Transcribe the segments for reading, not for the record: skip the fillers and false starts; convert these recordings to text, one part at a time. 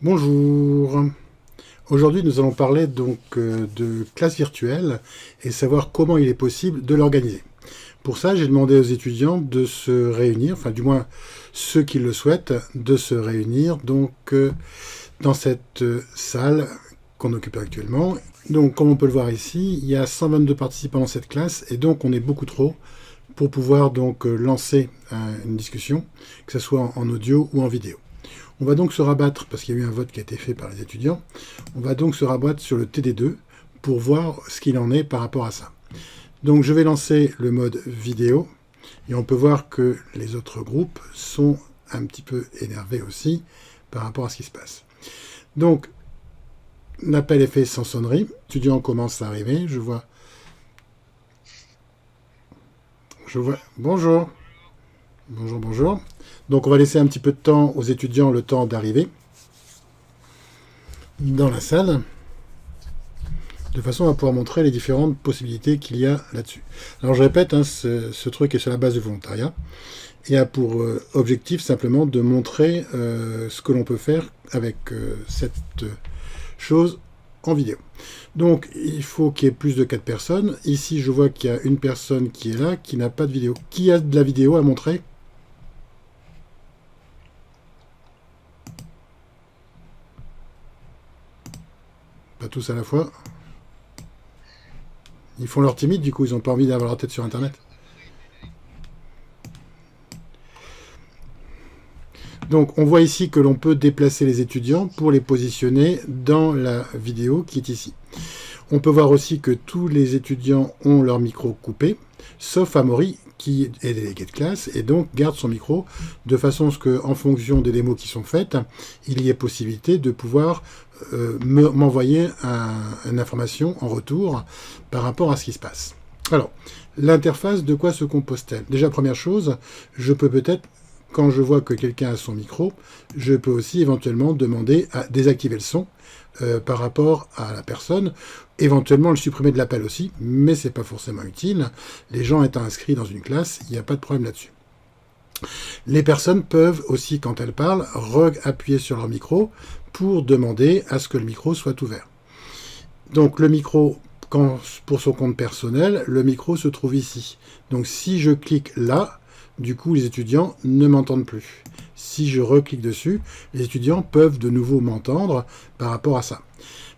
Bonjour. Aujourd'hui, nous allons parler donc de classe virtuelle et savoir comment il est possible de l'organiser. Pour ça, j'ai demandé aux étudiants de se réunir, enfin du moins ceux qui le souhaitent, de se réunir donc dans cette salle qu'on occupe actuellement. Donc, comme on peut le voir ici, il y a 122 participants dans cette classe et donc on est beaucoup trop pour pouvoir donc lancer une discussion, que ce soit en audio ou en vidéo. On va donc se rabattre, parce qu'il y a eu un vote qui a été fait par les étudiants, on va donc se rabattre sur le TD2 pour voir ce qu'il en est par rapport à ça. Donc je vais lancer le mode vidéo, et on peut voir que les autres groupes sont un petit peu énervés aussi par rapport à ce qui se passe. Donc, l'appel est fait sans sonnerie, l'étudiant commence à arriver, je vois, bonjour, bonjour. Donc on va laisser un petit peu de temps aux étudiants, le temps d'arriver dans la salle, de façon à pouvoir montrer les différentes possibilités qu'il y a là-dessus. Alors je répète, ce truc est sur la base du volontariat et a pour objectif simplement de montrer ce que l'on peut faire avec cette chose en vidéo. Donc il faut qu'il y ait plus de 4 personnes. Ici je vois qu'il y a une personne qui est là, qui n'a pas de vidéo. Qui a de la vidéo à montrer ? Pas tous à la fois. Ils font leur timide, du coup, ils n'ont pas envie d'avoir leur tête sur Internet. Donc, on voit ici que l'on peut déplacer les étudiants pour les positionner dans la vidéo qui est ici. On peut voir aussi que tous les étudiants ont leur micro coupé, sauf Amaury, qui est délégué de classe, et donc garde son micro, de façon à ce qu'en fonction des démos qui sont faites, il y ait possibilité de pouvoir m'envoyer une information en retour par rapport à ce qui se passe. Alors, l'interface, de quoi se compose-t-elle? Déjà, première chose, je peux peut-être, quand je vois que quelqu'un a son micro, je peux aussi éventuellement demander à désactiver le son par rapport à la personne, éventuellement le supprimer de l'appel aussi, mais c'est pas forcément utile. Les gens étant inscrits dans une classe, il n'y a pas de problème là-dessus. Les personnes peuvent aussi, quand elles parlent, appuyer sur leur micro pour demander à ce que le micro soit ouvert. Donc le micro, pour son compte personnel, le micro se trouve ici. Donc si je clique là, du coup les étudiants ne m'entendent plus. Si je reclique dessus, les étudiants peuvent de nouveau m'entendre par rapport à ça.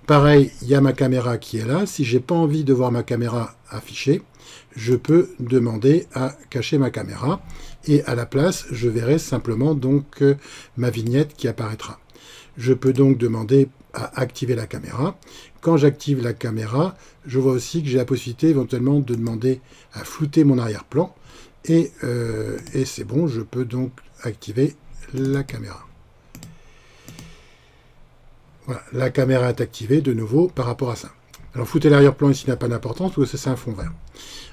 Pareil, il y a ma caméra qui est là. Si j'ai pas envie de voir ma caméra affichée, je peux demander à cacher ma caméra. Et à la place, je verrai simplement donc ma vignette qui apparaîtra. Je peux donc demander à activer la caméra. Quand j'active la caméra, je vois aussi que j'ai la possibilité éventuellement de demander à flouter mon arrière-plan. Et c'est bon, je peux donc activer la caméra. Voilà, la caméra est activée de nouveau par rapport à ça. Alors flouter l'arrière-plan ici n'a pas d'importance parce que c'est un fond vert.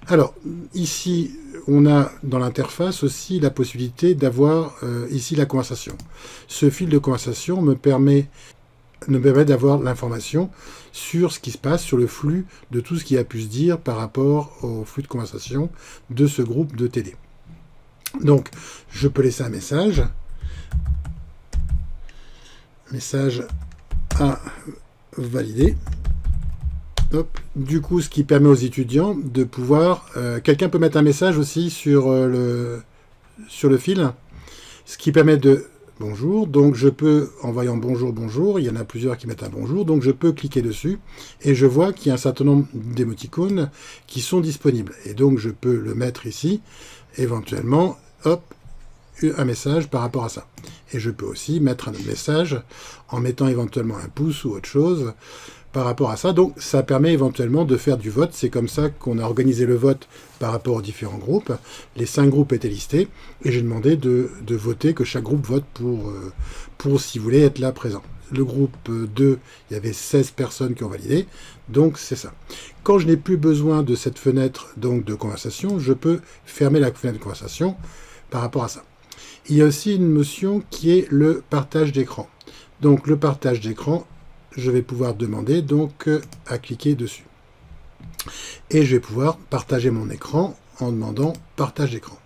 Alors ici, on a dans l'interface aussi la possibilité d'avoir ici la conversation. Ce fil de conversation me permet d'avoir l'information sur ce qui se passe, sur le flux de tout ce qui a pu se dire par rapport au flux de conversation de ce groupe de TD. Donc, je peux laisser un message. Message à valider. Hop. Du coup, ce qui permet aux étudiants de pouvoir... quelqu'un peut mettre un message aussi sur le fil, ce qui permet de... Bonjour, donc je peux, en voyant bonjour, bonjour, il y en a plusieurs qui mettent un bonjour, donc je peux cliquer dessus et je vois qu'il y a un certain nombre d'émoticônes qui sont disponibles. Et donc je peux le mettre ici, éventuellement, hop, un message par rapport à ça. Et je peux aussi mettre un message en mettant éventuellement un pouce ou autre chose par rapport à ça. Donc ça permet éventuellement de faire du vote. C'est comme ça qu'on a organisé le vote par rapport aux différents groupes. Les 5 groupes étaient listés et j'ai demandé de voter, que chaque groupe vote pour s'il voulait être là présent. Le groupe 2, il y avait 16 personnes qui ont validé, donc c'est ça. Quand je n'ai plus besoin de cette fenêtre donc de conversation, je peux fermer la fenêtre de conversation par rapport à ça. Il y a aussi une notion qui est le partage d'écran. Donc le partage d'écran, je vais pouvoir demander donc à cliquer dessus. Et je vais pouvoir partager mon écran en demandant partage d'écran.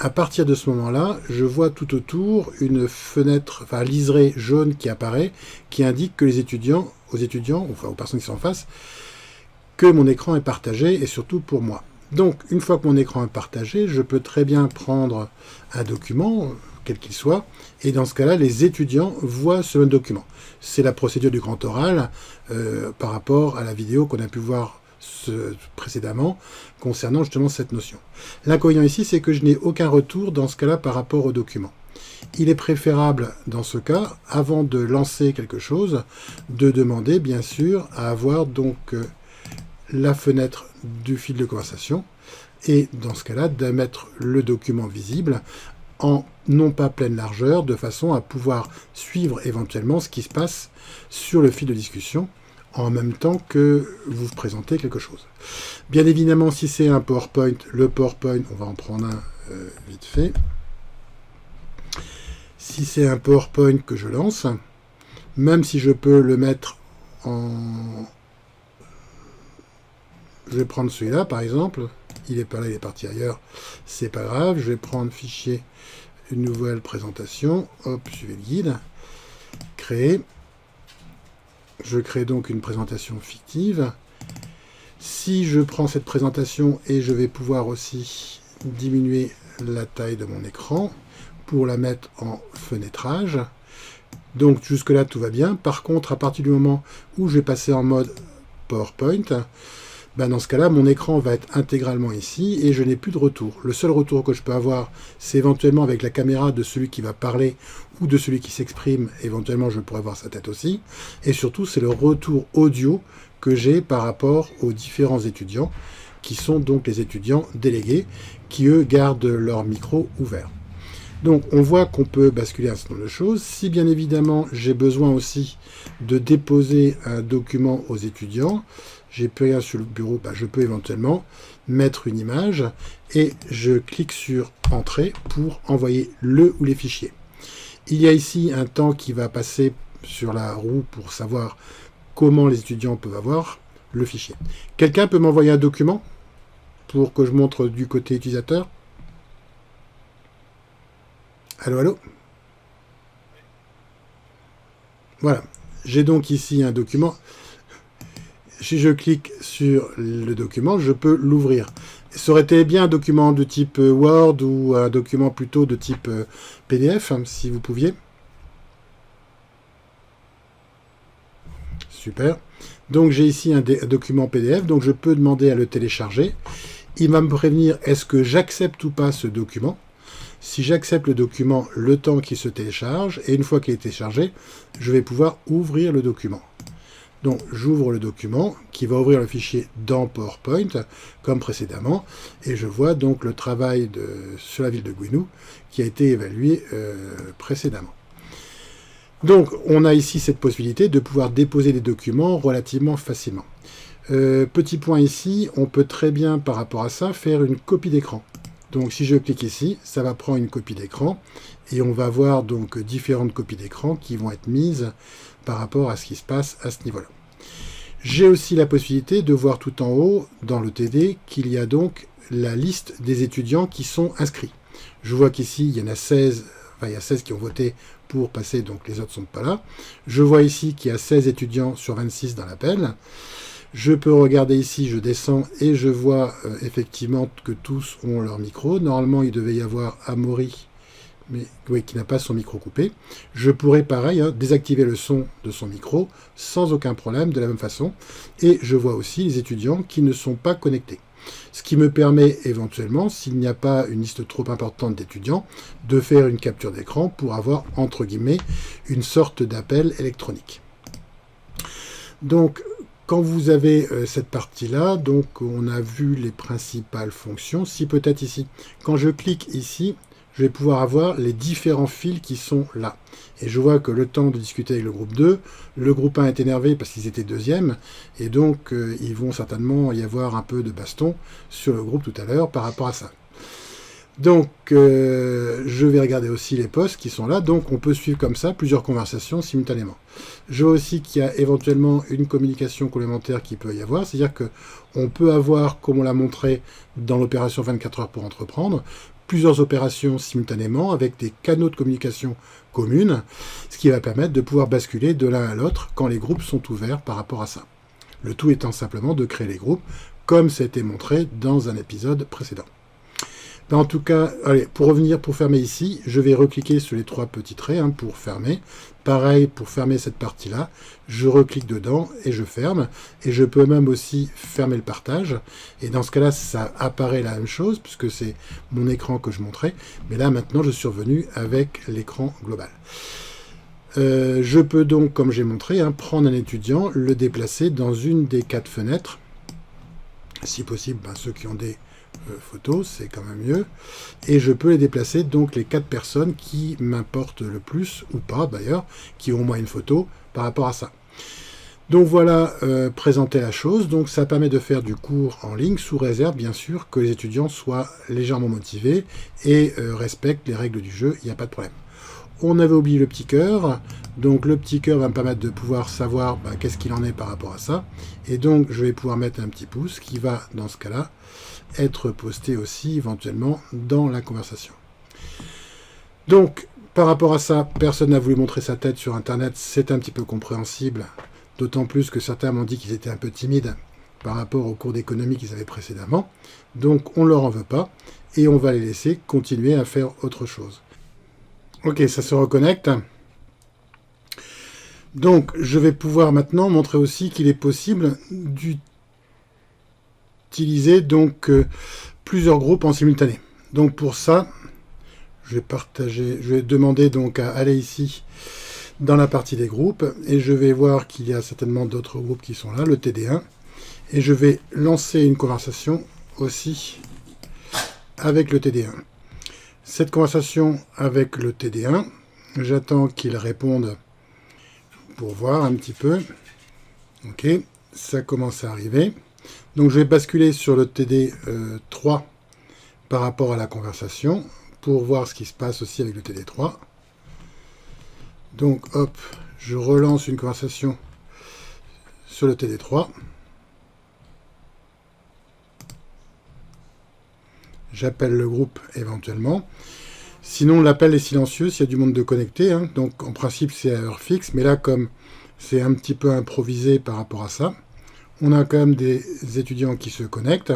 à partir de ce moment-là, je vois tout autour une fenêtre, enfin liserée jaune qui apparaît, qui indique que aux étudiants, enfin aux personnes qui sont en face, que mon écran est partagé et surtout pour moi. Donc, une fois que mon écran est partagé, je peux très bien prendre un document, quel qu'il soit, et dans ce cas-là, les étudiants voient ce même document. C'est la procédure du grand oral par rapport à la vidéo qu'on a pu voir précédemment concernant justement cette notion. L'inconvénient ici, c'est que je n'ai aucun retour dans ce cas-là par rapport au document. Il est préférable, dans ce cas, avant de lancer quelque chose, de demander, bien sûr, à avoir donc la fenêtre du fil de conversation et dans ce cas-là de mettre le document visible en non pas pleine largeur de façon à pouvoir suivre éventuellement ce qui se passe sur le fil de discussion en même temps que vous présentez quelque chose. Bien évidemment, si c'est un PowerPoint, le PowerPoint, on va en prendre un vite fait. Si c'est un PowerPoint que je lance, même si je peux le mettre en... Je vais prendre celui-là, par exemple. Il n'est pas là, il est parti ailleurs. C'est pas grave. Je vais prendre fichier, une nouvelle présentation. Hop, suivez le guide. Créer. Je crée donc une présentation fictive. Si je prends cette présentation et je vais pouvoir aussi diminuer la taille de mon écran pour la mettre en fenêtrage. Donc jusque-là, tout va bien. Par contre, à partir du moment où je vais passer en mode PowerPoint, ben dans ce cas-là, mon écran va être intégralement ici et je n'ai plus de retour. Le seul retour que je peux avoir, c'est éventuellement avec la caméra de celui qui va parler ou de celui qui s'exprime. Éventuellement, je pourrais voir sa tête aussi. Et surtout, c'est le retour audio que j'ai par rapport aux différents étudiants, qui sont donc les étudiants délégués, qui eux gardent leur micro ouvert. Donc on voit qu'on peut basculer un certain nombre de choses. Si bien évidemment j'ai besoin aussi de déposer un document aux étudiants, j'ai plus rien sur le bureau, ben je peux éventuellement mettre une image et je clique sur Entrée pour envoyer le ou les fichiers. Il y a ici un temps qui va passer sur la roue pour savoir comment les étudiants peuvent avoir le fichier. Quelqu'un peut m'envoyer un document pour que je montre du côté utilisateur? Allô, allô? Voilà. J'ai donc ici un document. Si je clique sur le document, je peux l'ouvrir. Ça aurait été bien un document de type Word ou un document plutôt de type PDF, hein, si vous pouviez. Super. Donc j'ai ici un document PDF, donc je peux demander à le télécharger. Il va me prévenir est-ce que j'accepte ou pas ce document. Si j'accepte le document, le temps qu'il se télécharge, et une fois qu'il est téléchargé, je vais pouvoir ouvrir le document. Donc j'ouvre le document qui va ouvrir le fichier dans PowerPoint, comme précédemment, et je vois donc le travail sur la ville de Gouinou qui a été évalué précédemment. Donc on a ici cette possibilité de pouvoir déposer des documents relativement facilement. Petit point ici, on peut très bien par rapport à ça faire une copie d'écran. Donc si je clique ici, ça va prendre une copie d'écran et on va voir donc différentes copies d'écran qui vont être mises par rapport à ce qui se passe à ce niveau-là. J'ai aussi la possibilité de voir tout en haut dans le TD qu'il y a donc la liste des étudiants qui sont inscrits. Je vois qu'ici il y en a 16, enfin il y a 16 qui ont voté pour passer, donc les autres ne sont pas là. Je vois ici qu'il y a 16 étudiants sur 26 dans l'appel. Je peux regarder ici, je descends et je vois effectivement que tous ont leur micro. Normalement, il devait y avoir Amaury, mais oui, qui n'a pas son micro coupé. Je pourrais, pareil, hein, désactiver le son de son micro sans aucun problème, de la même façon. Et je vois aussi les étudiants qui ne sont pas connectés. Ce qui me permet éventuellement, s'il n'y a pas une liste trop importante d'étudiants, de faire une capture d'écran pour avoir, entre guillemets, une sorte d'appel électronique. Donc, quand vous avez cette partie-là, donc on a vu les principales fonctions. Si peut-être ici, quand je clique ici, je vais pouvoir avoir les différents fils qui sont là. Et je vois que le temps de discuter avec le groupe 2, le groupe 1 est énervé parce qu'ils étaient deuxième, et donc ils vont certainement y avoir un peu de baston sur le groupe tout à l'heure par rapport à ça. Donc, je vais regarder aussi les posts qui sont là. Donc, on peut suivre comme ça plusieurs conversations simultanément. Je vois aussi qu'il y a éventuellement une communication complémentaire qui peut y avoir. C'est-à-dire qu'on peut avoir, comme on l'a montré dans l'opération 24 heures pour entreprendre, plusieurs opérations simultanément avec des canaux de communication communes, ce qui va permettre de pouvoir basculer de l'un à l'autre quand les groupes sont ouverts par rapport à ça. Le tout étant simplement de créer les groupes, comme ça a été montré dans un épisode précédent. En tout cas, allez, pour fermer ici, je vais recliquer sur les 3 petits traits pour fermer. Pareil, pour fermer cette partie-là, je reclique dedans et je ferme. Et je peux même aussi fermer le partage. Et dans ce cas-là, ça apparaît la même chose, puisque c'est mon écran que je montrais. Mais là, maintenant, je suis revenu avec l'écran global. Je peux donc, comme j'ai montré, prendre un étudiant, le déplacer dans une des 4 fenêtres. Si possible, ceux qui ont des photos, c'est quand même mieux. Et je peux les déplacer, donc les 4 personnes qui m'importent le plus, ou pas d'ailleurs, qui ont au moins une photo par rapport à ça. Donc voilà, présenter la chose. Donc ça permet de faire du cours en ligne, sous réserve bien sûr que les étudiants soient légèrement motivés et respectent les règles du jeu, il n'y a pas de problème. On avait oublié le petit cœur, donc le petit cœur va me permettre de pouvoir savoir qu'est-ce qu'il en est par rapport à ça. Et donc je vais pouvoir mettre un petit pouce qui va, dans ce cas-là, être posté aussi éventuellement dans la conversation. Donc, par rapport à ça, personne n'a voulu montrer sa tête sur Internet, c'est un petit peu compréhensible, d'autant plus que certains m'ont dit qu'ils étaient un peu timides par rapport aux cours d'économie qu'ils avaient précédemment. Donc, on ne leur en veut pas, et on va les laisser continuer à faire autre chose. Ok, ça se reconnecte. Donc, je vais pouvoir maintenant montrer aussi qu'il est possible d'utiliser donc plusieurs groupes en simultané. Donc pour ça, je vais demander donc à aller ici dans la partie des groupes et je vais voir qu'il y a certainement d'autres groupes qui sont là, le TD1, et je vais lancer une conversation aussi avec le TD1. Cette conversation avec le TD1, j'attends qu'il réponde pour voir un petit peu. Ok, ça commence à arriver. Donc je vais basculer sur le TD3 par rapport à la conversation pour voir ce qui se passe aussi avec le TD3. Donc hop, je relance une conversation sur le TD3. J'appelle le groupe éventuellement. Sinon l'appel est silencieux s'il y a du monde de connecté. Donc en principe c'est à heure fixe, mais là comme c'est un petit peu improvisé par rapport à ça, on a quand même des étudiants qui se connectent.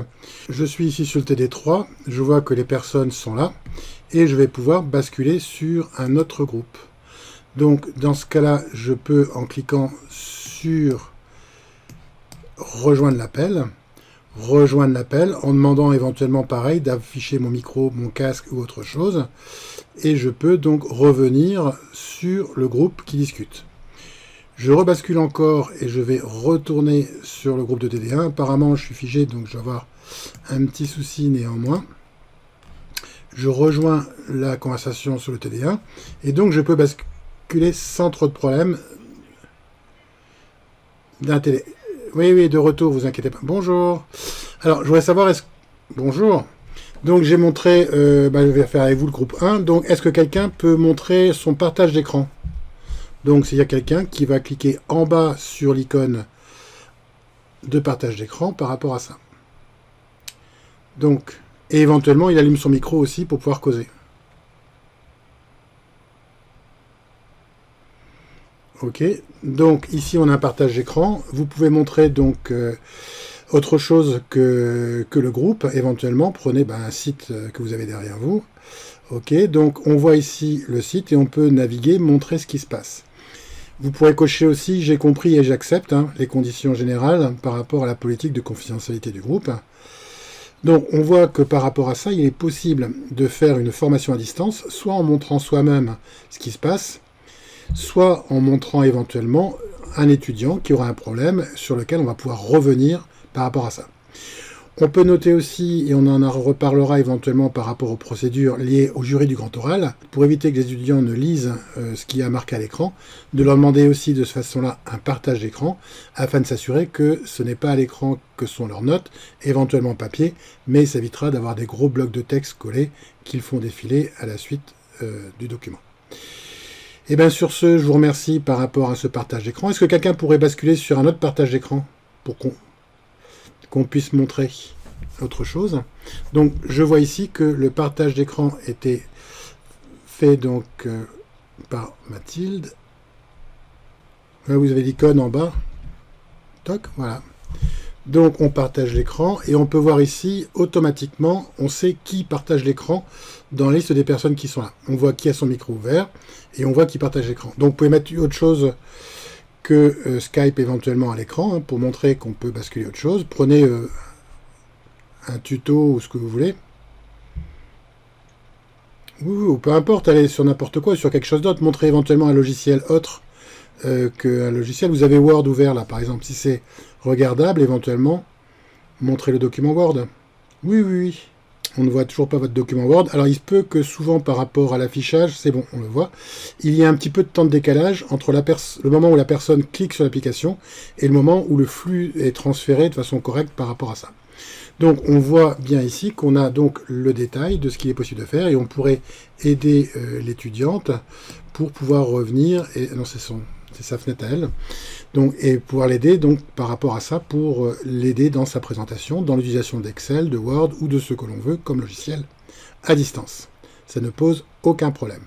Je suis ici sur le TD3, je vois que les personnes sont là, et je vais pouvoir basculer sur un autre groupe. Donc dans ce cas-là, je peux, en cliquant sur rejoindre l'appel, en demandant éventuellement pareil d'afficher mon micro, mon casque ou autre chose, et je peux donc revenir sur le groupe qui discute. Je rebascule encore et je vais retourner sur le groupe de TD1. Apparemment, je suis figé, donc je vais avoir un petit souci néanmoins. Je rejoins la conversation sur le TD1 et donc je peux basculer sans trop de problème d'un TD. Oui, de retour, vous inquiétez pas. Bonjour. Alors, je voudrais savoir, bonjour. Donc, j'ai montré, je vais faire avec vous le groupe 1. Donc, est-ce que quelqu'un peut montrer son partage d'écran ? Donc, s'il y a quelqu'un qui va cliquer en bas sur l'icône de partage d'écran par rapport à ça. Donc, et éventuellement, il allume son micro aussi pour pouvoir causer. Ok, donc ici on a un partage d'écran. Vous pouvez montrer donc autre chose que le groupe. Éventuellement, prenez un site que vous avez derrière vous. Ok, donc on voit ici le site et on peut naviguer, montrer ce qui se passe. Vous pourrez cocher aussi, j'ai compris et j'accepte les conditions générales par rapport à la politique de confidentialité du groupe. Donc on voit que par rapport à ça, il est possible de faire une formation à distance, soit en montrant soi-même ce qui se passe, soit en montrant éventuellement un étudiant qui aura un problème sur lequel on va pouvoir revenir par rapport à ça. On peut noter aussi, et on en reparlera éventuellement par rapport aux procédures liées au jury du grand oral, pour éviter que les étudiants ne lisent ce qui a marqué à l'écran, de leur demander aussi de cette façon-là un partage d'écran, afin de s'assurer que ce n'est pas à l'écran que sont leurs notes, éventuellement papier, mais ça évitera d'avoir des gros blocs de texte collés qu'ils font défiler à la suite du document. Et bien sur ce, je vous remercie par rapport à ce partage d'écran. Est-ce que quelqu'un pourrait basculer sur un autre partage d'écran pour qu'on puisse montrer ? autre chose. Donc je vois ici que le partage d'écran était fait donc par Mathilde. Là vous avez l'icône en bas. Toc, voilà. Donc on partage l'écran et on peut voir ici automatiquement, on sait qui partage l'écran dans la liste des personnes qui sont là. On voit qui a son micro ouvert et on voit qui partage l'écran. Donc vous pouvez mettre autre chose que Skype éventuellement à l'écran pour montrer qu'on peut basculer autre chose. Prenez un tuto ou ce que vous voulez. Ou peu importe, allez sur n'importe quoi, sur quelque chose d'autre. Montrez éventuellement un logiciel autre qu'un logiciel. Vous avez Word ouvert là par exemple. Si c'est regardable, éventuellement, montrez le document Word. Oui, oui, oui. On ne voit toujours pas votre document Word. Alors, il se peut que souvent, par rapport à l'affichage, c'est bon, on le voit, il y a un petit peu de temps de décalage entre le moment où la personne clique sur l'application et le moment où le flux est transféré de façon correcte par rapport à ça. Donc, on voit bien ici qu'on a donc le détail de ce qu'il est possible de faire et on pourrait aider l'étudiante pour pouvoir revenir et non, c'est sa fenêtre à elle. Donc, et pouvoir l'aider donc par rapport à ça pour l'aider dans sa présentation, dans l'utilisation d'Excel, de Word ou de ce que l'on veut comme logiciel à distance. Ça ne pose aucun problème.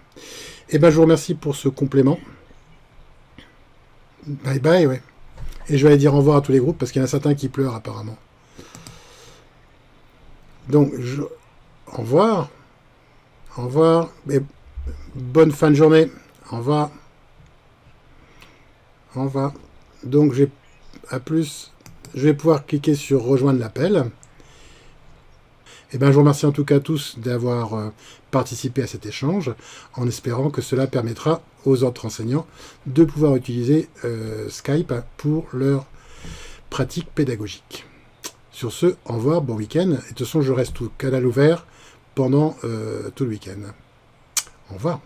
Et ben je vous remercie pour ce complément. Bye bye, ouais. Et je vais aller dire au revoir à tous les groupes parce qu'il y en a certains qui pleurent apparemment. Donc, au revoir. Au revoir. Et bonne fin de journée. Au revoir. Au revoir. Donc, à plus. Je vais pouvoir cliquer sur rejoindre l'appel. Et ben, je vous remercie en tout cas tous d'avoir participé à cet échange, en espérant que cela permettra aux autres enseignants de pouvoir utiliser Skype pour leur pratique pédagogique. Sur ce, au revoir, bon week-end. Et de toute façon, je reste tout canal ouvert pendant tout le week-end. Au revoir.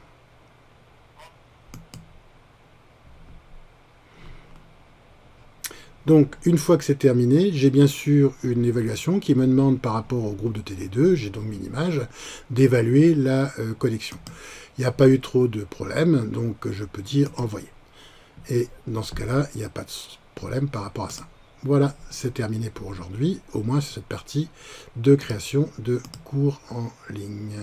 Donc, une fois que c'est terminé, j'ai bien sûr une évaluation qui me demande par rapport au groupe de TD2, j'ai donc mis une image, d'évaluer la connexion. Il n'y a pas eu trop de problèmes, donc je peux dire envoyer. Et dans ce cas-là, il n'y a pas de problème par rapport à ça. Voilà, c'est terminé pour aujourd'hui, au moins c'est cette partie de création de cours en ligne.